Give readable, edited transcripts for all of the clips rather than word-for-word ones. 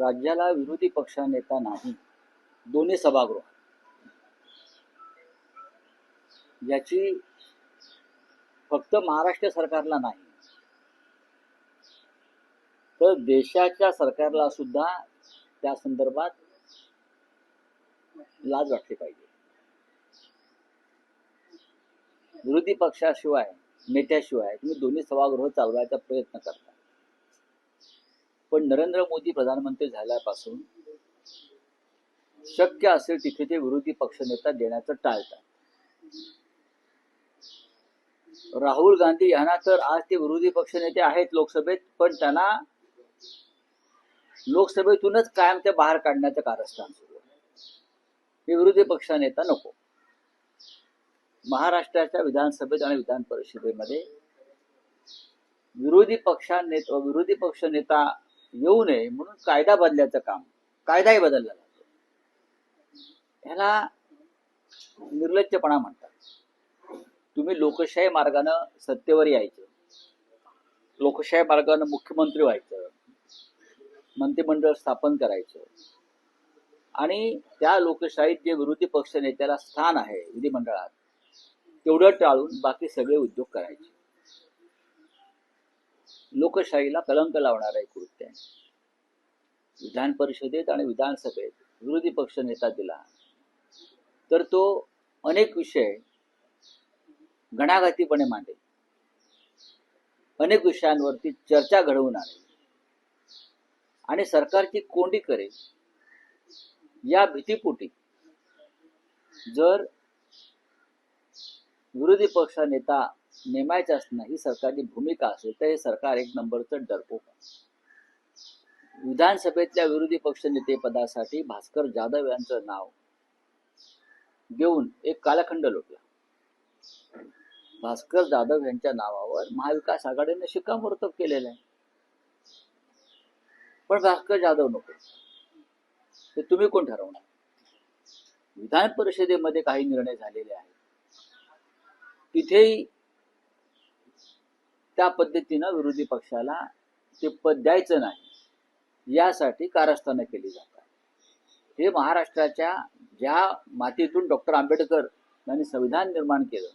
राज्याला विरोधी पक्षनेता नाही, दोन्ही सभागृह, याची फक्त महाराष्ट्र सरकारला नाही तर देशाच्या सरकारला सुद्धा त्या संदर्भात लाज वाटली पाहिजे. विरोधी पक्षाशिवाय, नेत्याशिवाय तुम्ही दोन्ही सभागृह चालवायचा प्रयत्न करता, पण नरेंद्र मोदी प्रधानमंत्री झाल्यापासून शक्य असेल तिथे ते विरोधी पक्षनेता देण्याचं टाळतात. राहुल गांधी यांना तर आज ते विरोधी पक्षनेते आहेत लोकसभेत, पण त्यांना लोकसभेतूनच कायम ते बाहेर काढण्याचं कारस्थान सुरू आहे. हे विरोधी पक्षनेता नको. महाराष्ट्राच्या विधानसभेत आणि विधान परिषदेमध्ये विरोधी पक्ष नेता येऊ नये म्हणून कायदा बदलायचं काम, कायदाही बदलला जातो. ह्याला निर्लज्जपणा म्हणतात. तुम्ही लोकशाही मार्गानं सत्तेवर यायचं, लोकशाही मार्गानं मुख्यमंत्री व्हायचं, मंत्रिमंडळ स्थापन करायचं आणि त्या लोकशाहीत जे विरोधी पक्ष नेत्याला स्थान आहे विधिमंडळात तेवढं टाळून बाकी सगळे उद्योग करायचे. लोकशाहीला कलंक लावणारा एक कृत्य आहे. विधान परिषदेत आणि विधानसभेत विरोधी पक्ष नेता दिला तर तो अनेक विषय घणाघातीपणे मांडेल, अनेक विषयांवरती चर्चा घडवून आणेल आणि सरकारची कोंडी करेल. या भीतीपोटी जर विरोधी पक्ष नेता नेमायचाच नाही सरकारची भूमिका असेल तर हे सरकार एक नंबरचं डरपोक आहे. विधानसभेतल्या विरोधी पक्ष नेते पदासाठी भास्कर जाधव यांचं नाव घेऊन एक कालखंड लोटला. भास्कर जाधव यांच्या नावावर महाविकास आघाडीने शिक्कामोर्तब केलेलं आहे, पण भास्कर जाधव नको. ते तुम्ही कोण ठरवणार? विधान परिषदेमध्ये काही निर्णय झालेले आहेत, तिथेही त्या पद्धतीनं विरोधी पक्षाला ते पद द्यायचं नाही यासाठी कारस्थानं केली जातात. हे महाराष्ट्राच्या ज्या मातीतून डॉक्टर आंबेडकर यांनी संविधान निर्माण केलं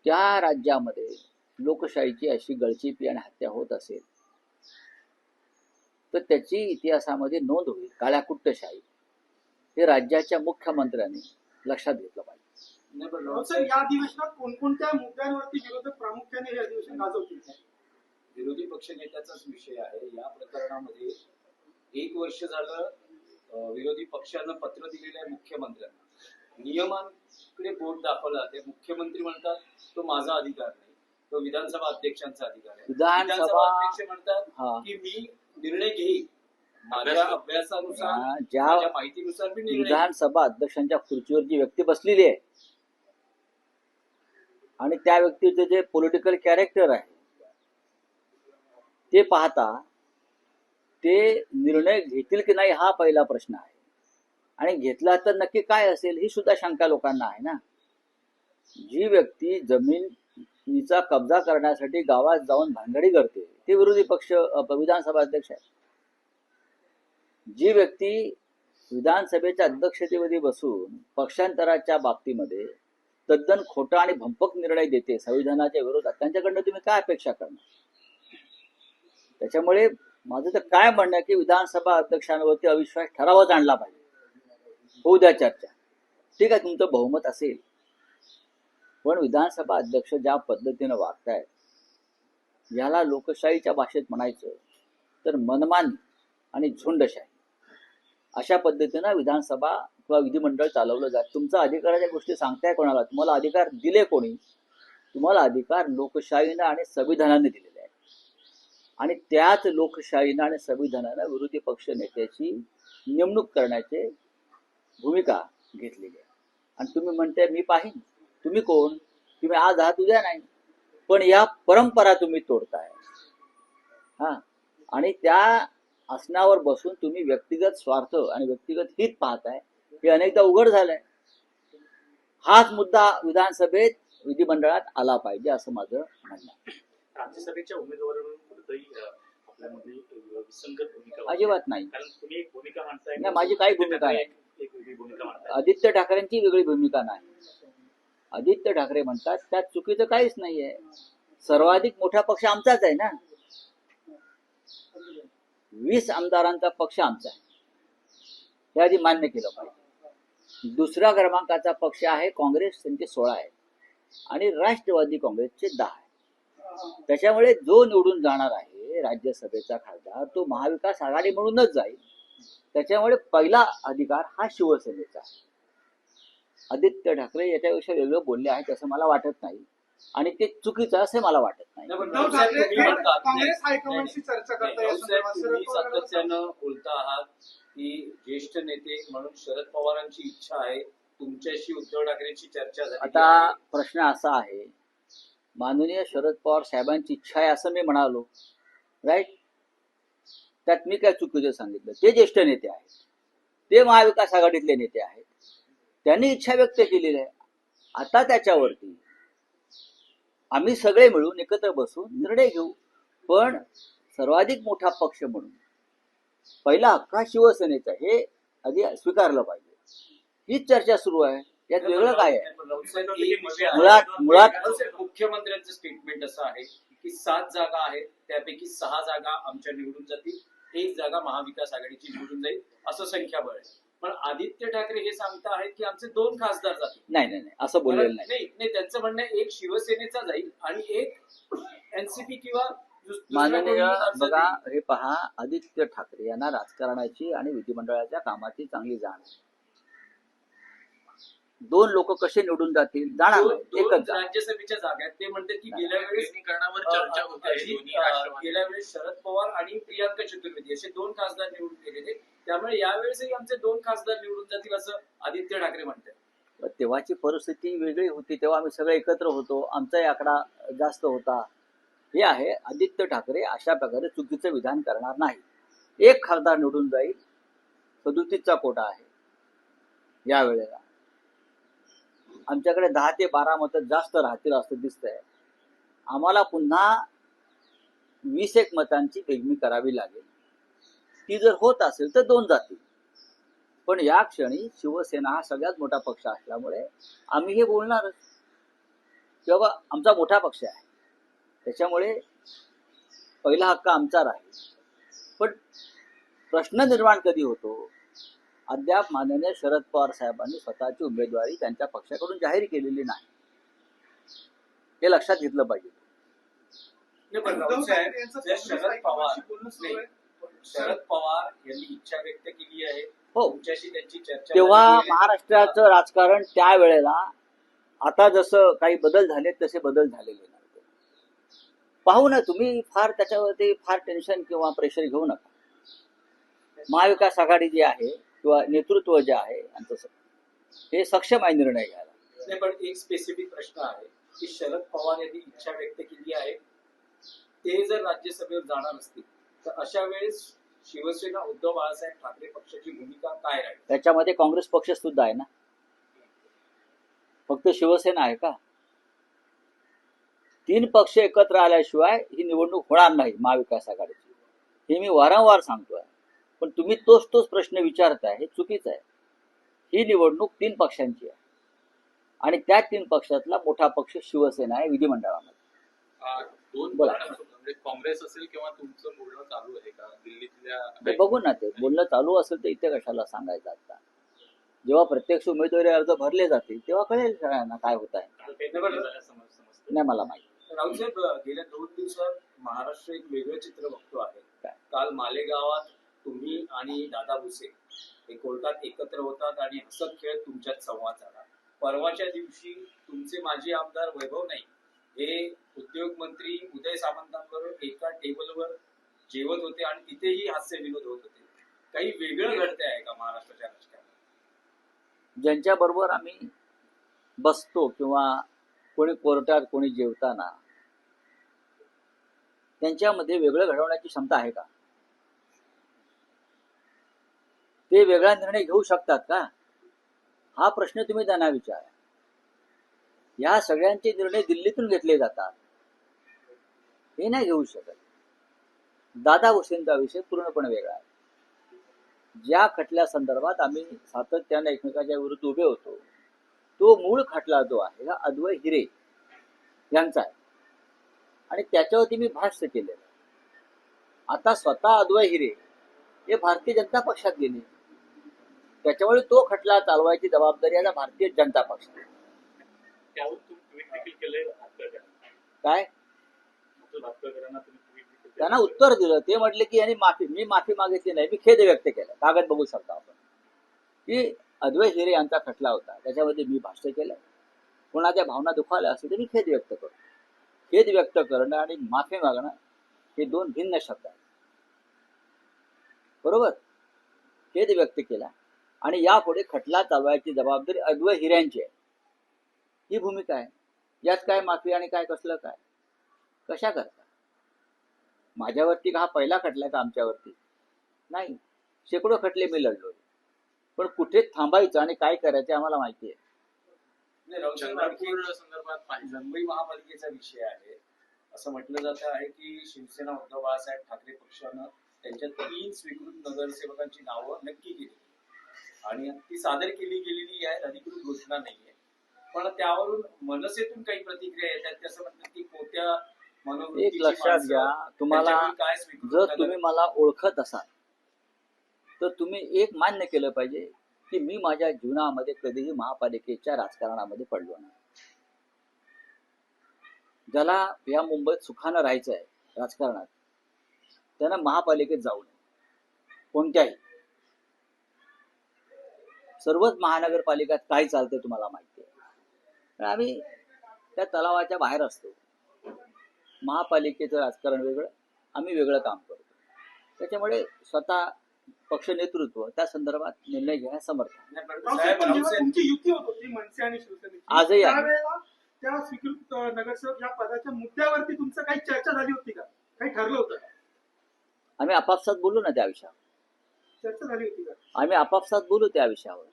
त्या राज्यामध्ये लोकशाहीची अशी गळचेपी आणि हत्या होत असेल तर त्याची इतिहासामध्ये नोंद होईल. काळ्याकुट्टशाही हे राज्याच्या मुख्यमंत्र्यांनी लक्षात घेतलं पाहिजे. सर, या अधिवेशनात कोणकोणत्या मुद्द्यांवरती विरोधक प्रामुख्याने हे अधिवेशन गाजवतील? विरोधी पक्ष नेत्याचाच विषय आहे. या प्रकरणामध्ये 1 वर्ष झालं विरोधी पक्षानं पत्र दिलेलं आहे मुख्यमंत्र्यांना. नियमांकडे बोट दाखवलं जाते. मुख्यमंत्री म्हणतात तो माझा अधिकार नाही, तो विधानसभा अध्यक्षांचा अधिकार आहे. विधानसभा अध्यक्ष म्हणतात की मी निर्णय घेईन माझ्या अभ्यासानुसार, माझ्या माहितीनुसार मी निर्णय. विधानसभा अध्यक्षांच्या खुर्चीवर जी व्यक्ती बसलेली आहे आणि त्या व्यक्तीचे जे पॉलिटिकल कॅरेक्टर आहे ते पाहता ते निर्णय घेतील की नाही हा पहिला प्रश्न आहे. आणि घेतला तर नक्की काय असेल ही सुद्धा शंका लोकांना आहे ना. जी व्यक्ती जमिनीचा कब्जा करण्यासाठी गावात जाऊन भानगडी करते ते विरोधी पक्ष विधानसभा अध्यक्ष आहे. जी व्यक्ती विधानसभेच्या अध्यक्षतेमध्ये बसून पक्षांतराच्या बाबतीमध्ये तद्दन खोटा आणि भंपक निर्णय देते संविधानाच्या विरोधात, त्यांच्याकडनं तुम्ही काय अपेक्षा करणार? त्याच्यामुळे माझं तर काय म्हणणं आहे की विधानसभा अध्यक्षांवरती अविश्वास ठरावच आणला पाहिजे. होऊ द्या चर्चा, ठीक आहे, तुमचं बहुमत असेल, पण विधानसभा अध्यक्ष ज्या पद्धतीनं वागतायत याला लोकशाहीच्या भाषेत म्हणायचं तर मनमानी आणि झुंडशाही अशा पद्धतीनं विधानसभा किंवा विधिमंडळ चालवलं जात. तुमचा अधिकाराच्या गोष्टी सांगताय कोणाला? तुम्हाला अधिकार दिले कोणी? तुम्हाला अधिकार लोकशाहीनं आणि संविधानाने दिलेले आहे आणि त्याच लोकशाहीनं आणि संविधानानं विरोधी पक्ष नेत्याची नेमणूक करण्याची भूमिका घेतलेली आहे. आणि तुम्ही म्हणताय मी पाहिन. तुम्ही कोण? तुम्ही आज आहात उद्या नाही, पण या परंपरा तुम्ही तोडताय. आणि त्या आसनावर बसून तुम्ही व्यक्तिगत स्वार्थ आणि व्यक्तिगत हित पाहताय हे अनेकदा उघड झालंय. हाच मुद्दा विधानसभेत विधिमंडळात आला पाहिजे असं माझं म्हणणं आहे. राज्यसभेच्या उमेदवारांवर कुठेतरी आपल्यामध्ये विसंगत भूमिका अजिबात नाही. कारण तुम्ही एक भूमिका मांडताय नाही, माझी काही भूमिका नाही. एक वेगळी भूमिका मांडताय. आदित्य ठाकरेंची वेगळी भूमिका नाही. आदित्य ठाकरे म्हणतात त्यात चुकीचं काहीच नाहीये. सर्वाधिक मोठा पक्ष आमचाच आहे ना. 20 आमदारांचा पक्ष आमचा आहे, हे आधी मान्य केलं पाहिजे. दुसऱ्या क्रमांकाचा पक्ष आहे काँग्रेस, त्यांचे 16 आहेत आणि राष्ट्रवादी काँग्रेसचे 10 आहेत. त्याच्यामुळे जो निवडून जाणार आहे राज्यसभेचा खासदार तो महाविकास आघाडी म्हणूनच जाईल. त्याच्यामुळे पहिला अधिकार हा शिवसेनेचा आहे. आदित्य ठाकरे याच्यापेक्षा वेगळं बोलले आहेत असं मला वाटत नाही आणि ते चुकीचं असे मला वाटत नाही. नाही, पण उद्धव राऊत साहेब, ठाकरे तुम्ही म्हणतात- काँग्रेस नाही, हायकमांडशी चर्चा करताय या राऊत साहेब, संदर्भात. तुम्ही शरद पवार सातत्यानं बोलता आहात की ज्येष्ठ नेते म्हणून शरद पवारांची इच्छा आहे तुमच्याशी उद्धव ठाकरेंची चर्चा झाली आता प्रश्न असा आहे, माननीय शरद पवार साहेबांची इच्छा आहे असं मी म्हणालो, राईट? त्यात मी काय चुकीचं सांगितलं? ते ज्येष्ठ नेते आहेत, ते महाविकास आघाडीतले नेते आहेत, त्यांनी इच्छा व्यक्त केलेली आहे. आता त्याच्यावरती आम्ही सगळे मिळून एकत्र बसून निर्णय घेऊ. पण सर्वाधिक मोठा पक्ष म्हणून पहिला हक्क हा शिवसेनेचा, हे आधी स्वीकारलं पाहिजे. हीच चर्चा सुरू आहे, यात वेगळं काय आहे? राऊत साहेब, एक विषय आहे. मुळात राऊत साहेब, मुख्यमंत्र्यांचं स्टेटमेंट असं आहे की 7 जागा आहेत त्यापैकी 6 जागा आमच्या निवडून जातील, 1 जागा महाविकास आघाडीची निवडून जाईल असं संख्याबळ आहे. पण आदित्य ठाकरे हे सांगता आहेत की आमचे 2 खासदार जातील. नाही नाही नाही, असं बोललेलं नाही. नाही नाही, त्यांचं म्हणणं आहे एक शिवसेनेचा जाईल आणि एक एनसीपी किंवा दुसऱ्या माननीय कोणी अर्ज बघा, देईल. हे पहा, आदित्य ठाकरे यांना राजकारणाची आणि विधिमंडळाच्या कामाची चांगली जाण आहे. 2 लोक कसे निवडून जातील जाणार नाही, दोन एकच जाणार. राज्यसभेच्या जागा आहेत. ते म्हणतात की गेल्या वेळेस समीकरणावर चर्चा होते गेल्या वेळेस शरद पवार आणि प्रियांका चतुर्वेदी असे 2 खासदार निवडून गेलेले, त्यामुळे यावेळेसही आमचे 2 खासदार निवडून जातील असं आदित्य ठाकरे म्हणतात. पण तेव्हाची परिस्थिती वेगळी होती, तेव्हा आम्ही सगळे एकत्र होतो, आमचाही आकडा जास्त होता. हे आहे, आदित्य ठाकरे अशा प्रकारे चुकीचं विधान करणार नाही. 1 खासदार निवडून जाईल, 37चा कोटा आहे यावेळेला. आमच्याकडे 10 ते 12 मतं जास्त राहतील असं दिसतंय. आम्हाला पुन्हा 20 मतांची बेगमी करावी लागेल. ती जर होत असेल तर 2 जातील. पण या क्षणी शिवसेना हा सगळ्यात मोठा पक्ष असल्यामुळे आम्ही हे बोलणारच की बाबा आमचा मोठा पक्ष आहे, त्याच्यामुळे पहिला हक्क आमचा राहील. पण प्रश्न निर्माण कधी होतो? अद्याप माननीय शरद पवार साहेबांनी स्वतःची उमेदवारी त्यांच्या पक्षाकडून जाहीर केलेली नाही, हे लक्षात घेतलं पाहिजे. नाही, पण उद्धव राऊत साहेब, ठाकरे यांचं जर काँग्रेस शरद पवार हायकमांशी बोलणं सुरू आहे. शरद पवार यांनी इच्छा व्यक्त केली आहे, हो, तुमच्याशी त्यांची चर्चा तेव्हा झालेली आहे. महाराष्ट्राचं राजकारण त्यावेळेला आता जसं काही बदल झाले तसे बदल झालेले नव्हते. पाहू ना, तुम्ही फार त्याच्यावरती फार टेन्शन किंवा प्रेशर घेऊ नका. महाविकास आघाडी जी आहे किंवा नेतृत्व जे आहे यांचं हे सक्षम आहे निर्णय घ्यायला. नाही, पण एक स्पेसिफिक प्रश्न आहे की शरद पवार यांनी इच्छा व्यक्त केली आहे, ते जर राज्यसभेवर जाणार असतील तर अशा वेळेस शिवसेना उद्धव बाळासाहेब ठाकरे पक्षाची भूमिका काय राहील? त्याच्यामध्ये काँग्रेस पक्ष सुद्धा आहे ना, फक्त शिवसेना आहे का? 3 पक्ष एकत्र आल्याशिवाय ही निवडणूक होणार नाही महाविकास आघाडीची, हे मी वारंवार सांगतोय. पण तुम्ही तोच प्रश्न विचारताय, हे चुकीचं आहे. ही निवडणूक 3 पक्षांची आहे आणि त्या 3 पक्षातला मोठा पक्ष शिवसेना आहे विधिमंडळामध्ये. दोन बोला. म्हणजे काँग्रेस असेल किंवा तुमचं बोलणं चालू आहे का दिल्लीतल्या ते बघू ना, ते बोलणं चालू असेल तर इथे कशाला सांगायचं आता. जेव्हा प्रत्यक्ष उमेदवारी अर्ज भरले जातील तेव्हा कळेल सगळ्यांना काय होत आहे. नाही मला माहिती. राऊतसाहेब, गेल्या 2 दिवसात महाराष्ट्र एक वेगळं चित्र बघतो आहे. काय? काल मालेगावात तुम्ही आणि दादा भुसे हे कोर्टात एकत्र होतात आणि हसत खेळत तुमच्यात संवाद झाला. परवाच्या दिवशी तुमचे माजी आमदार वैभव नाईक हे उद्योग मंत्री उदय सामंतांबरोबर एका टेबलवर जेवत होते आणि तिथेही हास्य विनोद होत होते. काही वेगळं घडते आहे का महाराष्ट्राच्या राजकारणात? ज्यांच्या बरोबर आम्ही बसतो किंवा कोणी कोर्टात कोणी जेवताना त्यांच्यामध्ये वेगळं घडवण्याची क्षमता आहे का? ते वेगळा निर्णय घेऊ शकतात का? हा प्रश्न तुम्ही त्यांना विचारा. या सगळ्यांचे निर्णय दिल्लीतून घेतले जातात, हे नाही घेऊ शकत. दादा भुसेंचा विषय पूर्णपणे वेगळा आहे. ज्या खटल्या संदर्भात आम्ही सातत्याने एकमेकाच्या विरुद्ध उभे होतो, तो मूळ खटला जो आहे हा अद्वै हिरे यांचा आहे आणि त्याच्यावरती मी भाष्य केलेलं आहे. आता स्वतः अद्वै हिरे हे भारतीय जनता पक्षात गेले, त्याच्यामुळे तो खटला चालवायची जबाबदारी आता भारतीय जनता पक्ष. त्यावर तुम्ही ट्विट देखील केले भातकर काय भातकरांना तुम्ही ट्विट देखील केलंय. त्यांना उत्तर दिलं. ते म्हटले की यांनी मी माफी मागितली नाही, मी खेद व्यक्त केला. कागद बघू शकता आपण की अद्वै हिरे यांचा खटला होता, त्याच्यामध्ये मी भाष्य केलं. कोणाच्या भावना दुखावल्या असतील तर मी खेद व्यक्त करतो. खेद व्यक्त करणं आणि माफी मागणं हे दोन भिन्न शब्द आहेत, बरोबर. खेद व्यक्त केला आणि यापुढे खटला चालवायची जबाबदारी अद्वै हिऱ्यांची आहे, ही भूमिका आहे. यात काय माफी आणि काय कसलं काय कशा करता? माझ्यावरती हा पहिला खटला का आमच्यावरती नाही, शेकडो खटले मी लढलो, पण कुठे थांबायचं आणि काय करायचं आम्हाला माहिती आहे. नाही, राऊत साहेब, चंद्रपूर संदर्भात पाहिजे मुंबई महापालिकेचा विषय आहे. असं म्हटलं जात आहे की शिवसेना उद्धव बाळासाहेब ठाकरे पक्षानं त्यांच्या 3 स्वीकृत नगरसेवकांची नावं नक्की केली आणि ती सादर केली गेलेली आहे, अधिकृत घोषणा नाहीये. पण त्यावरून मनसेतून काही प्रतिक्रिया येतात ते असं म्हणतात की कोणत्या एक मनोवृत्तीची लक्षात माणसं, घ्या, तुम्हाला त्यांच्याकडे काय स्वीकृत जर नगर- तुम्ही मला ओळखत असाल तर तुम्ही एक मान्य केलं पाहिजे की मी माझ्या जीवनामध्ये कधीही महापालिकेच्या राजकारणामध्ये पडलो नाही. ज्याला या मुंबईत सुखानं राहायचं आहे राजकारणात, त्यानं महापालिकेत जाऊ नये. कोणत्याही सर्वच महानगरपालिकात काय चालते तुम्हाला माहिती आहे. पण आम्ही त्या तलावाच्या बाहेर असतो. महापालिकेचं राजकारण वेगळं, आम्ही वेगळं काम करतो. त्याच्यामुळे स्वतः पक्ष नेतृत्व त्या संदर्भात निर्णय घेण्यास समर्थ आहे. नाही, पण राऊत साहेब, साहेब, पण राऊत जेव्हा साहेब, तुमची युती होत होती मनसे आणि शिवसेनेची, आजही आहे. त्यावेळेला त्या स्वीकृत नगरसेवक या पदाच्या मुद्द्यावरती तुमचं काही चर्चा झाली होती का? काही ठरलं होतं का? आम्ही आपापसात बोलू ना त्या विषयावर. चर्चा झाली होती का? आम्ही आपापसात बोलू त्या विषयावर.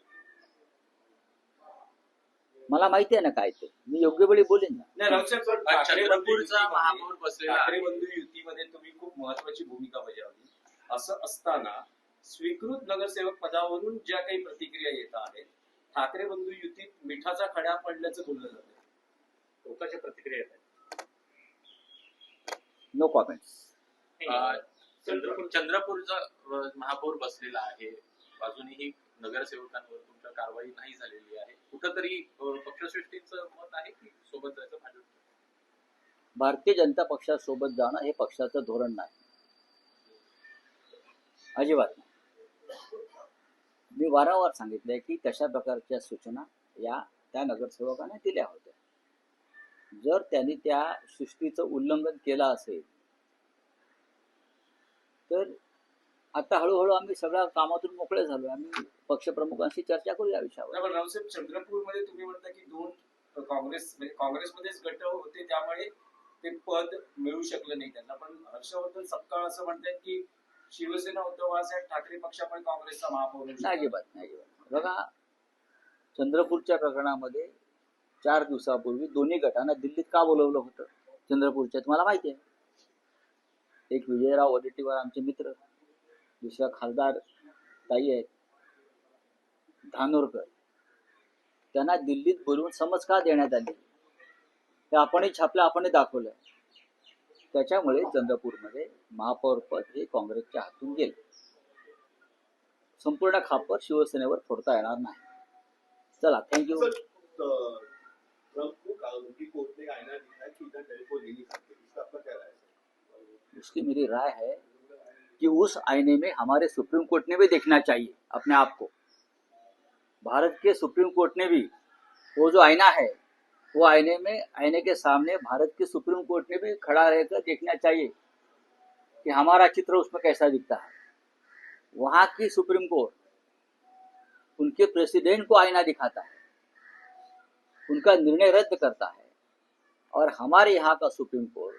मला माहिती आहे ना काय ते, मी योग्य वेळी बोलेन ना. नाही, राऊत साहेब, पण पण ठाकरे चंद्रपूरचा बंधू महापौर बसलेला ठाकरे आहे. बंधू युतीमध्ये तुम्ही खूप महत्वाची भूमिका बजावली. असं असताना स्वीकृत नगरसेवक पदावरून ज्या काही प्रतिक्रिया येत आहेत, ठाकरे बंधू युतीत मिठाचा खडा पडल्याचं बोललं जातं. लोकांच्या प्रतिक्रिया येत नो कॉमेंट्स. आहेत. चंद्रपूरचा महापौर बसलेला आहे, अजूनही नगरसेवकांवर तुमच्या कारवाई नाही झालेली आहे. कुठंतरी पक्षश्रेष्ठींचं मत आहे की सोबत जायचं भाजप? भारतीय जनता पक्षासोबत जाणं हे पक्षाचं धोरण नाही, अजिबात नाही. मी वारंवार सांगितलंय की तशा प्रकारच्या सूचना या त्या नगरसेवकांना दिल्या होत्या. जर त्यांनी त्या शिस्तीचं उल्लंघन केलं असेल तर आता हळूहळू आम्ही सगळ्या कामातून मोकळे झालो. आम्ही पक्षप्रमुखांशी चर्चा करू या विषयावर. नाही, पण रावसाहेब, चंद्रपूरमध्ये तुम्ही म्हणता की 2 काँग्रेसमध्येच गट होते, त्यामुळे ते पद मिळू शकलं नाही त्यांना. पण हर्षवर्धन सपकाळ असं म्हणतात की शिवसेना उद्धव बाळासाहेब ठाकरे पक्ष पण काँग्रेसचा महापौर होऊ शकतो. नाही, अजिबात नाही, अजिबात. बघा, चंद्रपूरच्या प्रकरणामध्ये 4 दिवसापूर्वी दोन्ही गटांना दिल्लीत का बोलवलं होतं? चंद्रपूरच्या तुम्हाला माहिती आहे. एक विजयराव वडेट्टीवार आमचे मित्र, दुसरा खासदार ताई आहेत धानोरकर, त्यांना दिल्लीत बोलवून समज का देण्यात आली हे आपणही छापलं, आपणही दाखवलं. त्याच्यामुळे चंद्रपूरमध्ये महापौर पद हे काँग्रेसच्या हातून गेले. संपूर्ण खापर शिवसेनेवर फोडता येणार नाही. चला, थँक्यू. ट्रंप को उनकी कोर्ट ने आईना दिखाया कि इधर टेलीफोन ले नहीं सकते, इसका आपका क्या राय है? उसकी मेरी राय है कि उस आईने में हमारे सुप्रीम कोर्ट ने भी देखना चाहिए अपने आप को. भारत के सुप्रीम कोर्ट ने भी वो जो आईना है, वो आईने के सामने भारत के सुप्रीम कोर्ट ने भी खड़ा रहकर देखना चाहिए कि हमारा चित्र उसमें कैसा दिखता है. वहाँ की सुप्रीम कोर्ट उनके प्रेसिडेंट को आईना दिखाता है, उनका निर्णय रद्द करता है, और हमारे यहाँ का सुप्रीम कोर्ट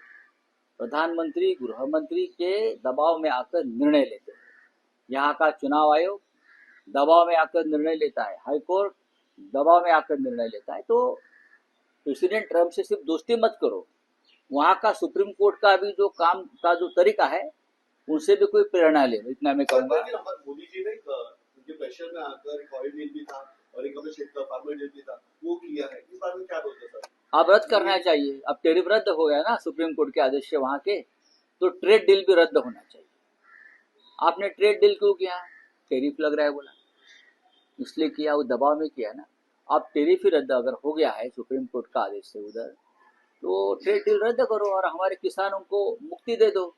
प्रधानमंत्री गृहमंत्री के दबाव में आकर निर्णय लेते हैं. यहाँ का चुनाव आयोग दबाव में आकर निर्णय लेता है, हाई कोर्ट दबाव में आकर निर्णय लेता है. तो प्रेसिडेंट ट्रंप से सिर्फ दोस्ती मत करो. वहाँ का सुप्रीम कोर्ट का भी जो काम का जो तरीका है उनसे भी कोई प्रेरणा ले लो, इतना मैं सर, कहूंगा। लेकिन हमारे मोदी जी ने उनके प्रेशर में आकर एक ऑयल डील भी था और एक अपने क्षेत्र फार्मर डील भी था, वो किया है। इस बारे में क्या बोलते हैं सर? अब रद्द करना चाहिए। अब टेरिफ रद्द हो गया ना सुप्रीम कोर्ट के आदेश से वहां के, तो ट्रेड डील भी रद्द होना चाहिए। आपने ट्रेड डील क्यों किया? टेरिफ लग रहा है बोला, इसलिए किया, वो दबाव में किया ना। अब टेरिफ ही रद्द अगर हो गया है सुप्रीम कोर्ट का आदेश से उधर, तो ट्रेड डील रद्द करो और हमारे किसानों को मुक्ति दे दो।